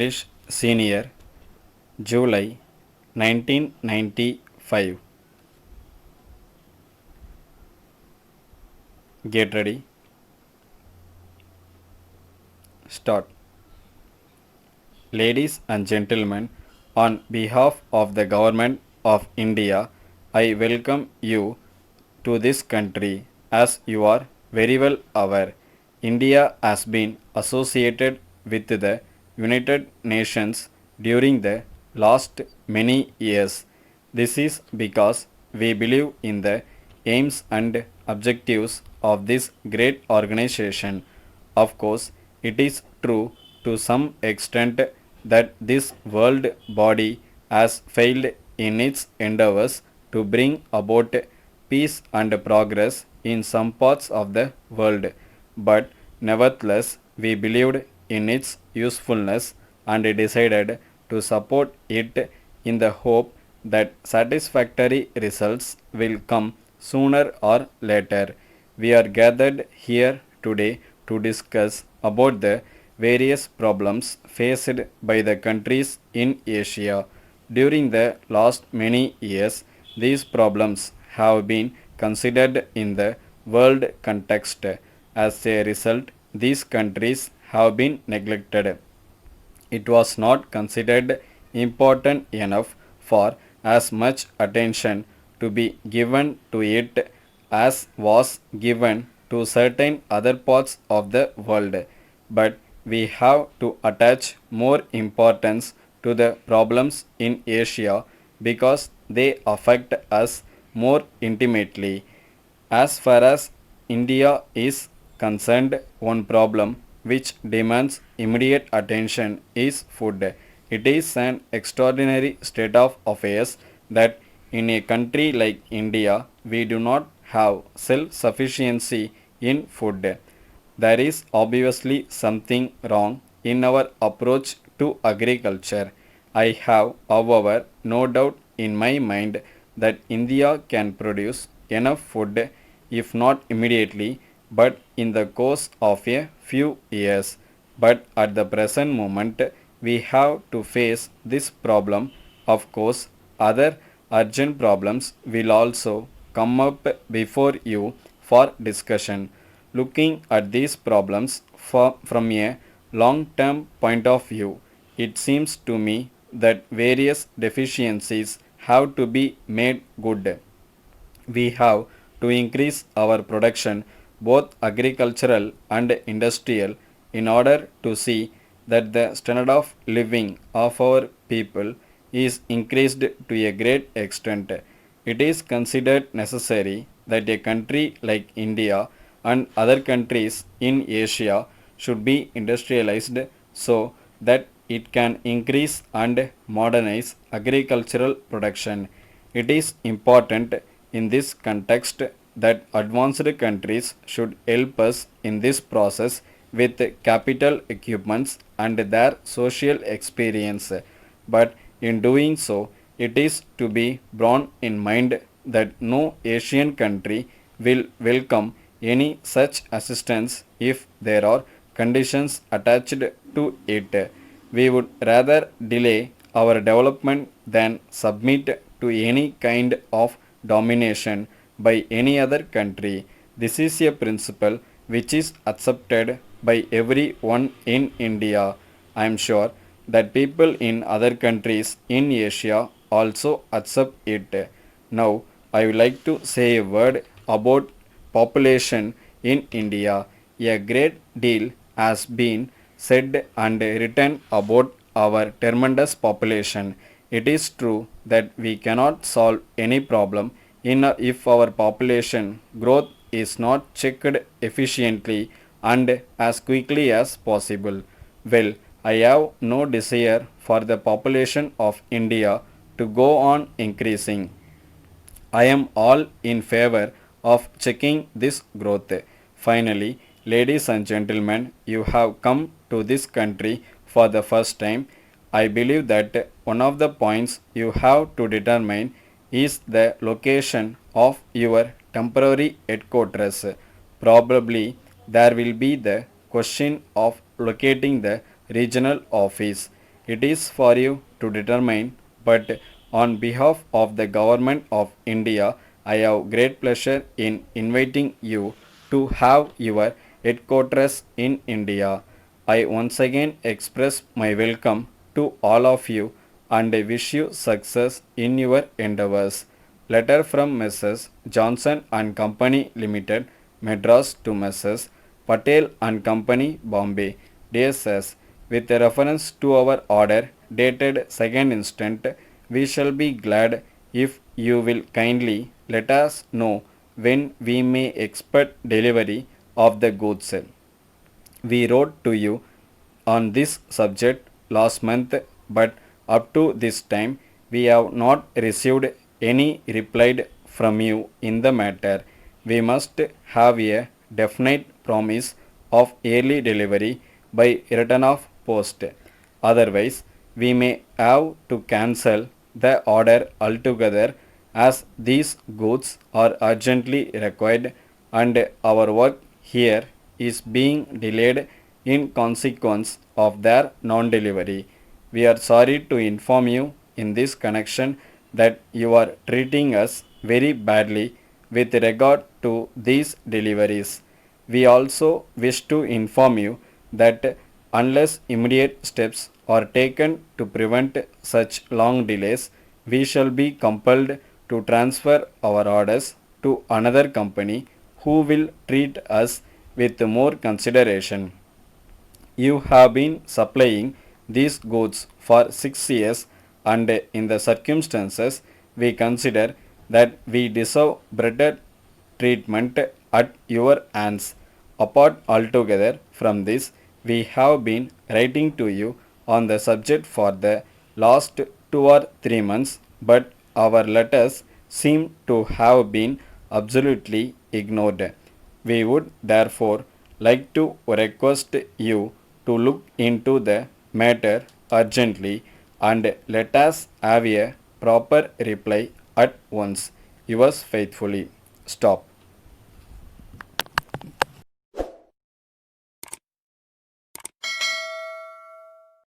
English Senior, July 1995. Get ready. Start. Ladies and gentlemen, on behalf of the Government of India, I welcome you to this country. As you are very well aware, India has been associated with the United Nations during the last many years. This is because we believe in the aims and objectives of this great organization. Of course, it is true to some extent that this world body has failed in its endeavors to bring about peace and progress in some parts of the world, but nevertheless, we believed in its usefulness and decided to support it in the hope that satisfactory results will come sooner or later. We are gathered here today to discuss about the various problems faced by the countries in Asia. During the last many years, these problems have been considered in the world context. As a result, these countries have been neglected. It was not considered important enough for as much attention to be given to it as was given to certain other parts of the world. But we have to attach more importance to the problems in Asia because they affect us more intimately. As far as India is concerned, one problem which demands immediate attention is food. It is an extraordinary state of affairs that in a country like India, we do not have self sufficiency in food. There is obviously something wrong in our approach to agriculture. I have, however, no doubt in my mind that India can produce enough food, if not immediately, but in the course of a few years. But at the present moment, we have to face this problem. Of course, other urgent problems will also come up before you for discussion. Looking at these problems from a long term point of view, it seems to me that various deficiencies have to be made good. We have to increase our production, both agricultural and industrial, in order to see that the standard of living of our people is increased to a great extent. It is considered necessary that a country like India and other countries in Asia should be industrialized so that it can increase and modernize agricultural production. It is important in this context that advanced countries should help us in this process with capital equipments and their social experience. But in doing so, it is to be borne in mind that no Asian country will welcome any such assistance if there are conditions attached to it. We would rather delay our development than submit to any kind of domination by any other country. This is a principle which is accepted by everyone in India. I am sure that people in other countries in Asia also accept it. Now, I would like to say a word about population in India. A great deal has been said and written about our tremendous population. It is true that we cannot solve any problem if our population growth is not checked efficiently and as quickly as possible. Well, I have no desire for the population of India to go on increasing. I am all in favor of checking this growth. Finally, ladies and gentlemen, you have come to this country for the first time. I believe that one of the points you have to determine is the location of your temporary headquarters. Probably there will be the question of locating the regional office. it is for you to determine, but on behalf of the Government of India, I have great pleasure in inviting you to have your headquarters in India. I once again express my welcome to all of you and wish you success in your endeavors. Letter from Messrs. Johnson and Company Limited, Madras to Messrs. Patel and Company, Bombay. Dear Sirs, with reference to our order dated 2nd instant, we shall be glad if you will kindly let us know when we may expect delivery of the goods. We wrote to you on this subject last month, but up to this time we have not received any reply from you in the matter. We must have a definite promise of early delivery by return of post. Otherwise, we may have to cancel the order altogether as these goods are urgently required and our work here is being delayed in consequence of their non delivery. We are sorry to inform you in this connection that you are treating us very badly with regard to these deliveries. We also wish to inform you that unless immediate steps are taken to prevent such long delays, we shall be compelled to transfer our orders to another company who will treat us with more consideration. You have been supplying these goods for 6 years, and in the circumstances, we consider that we deserve better treatment at your hands. Apart altogether from this, we have been writing to you on the subject for the last 2 or 3 months, but our letters seem to have been absolutely ignored. We would therefore like to request you to look into the matter urgently and let us have a proper reply at once. Yours faithfully. Stop.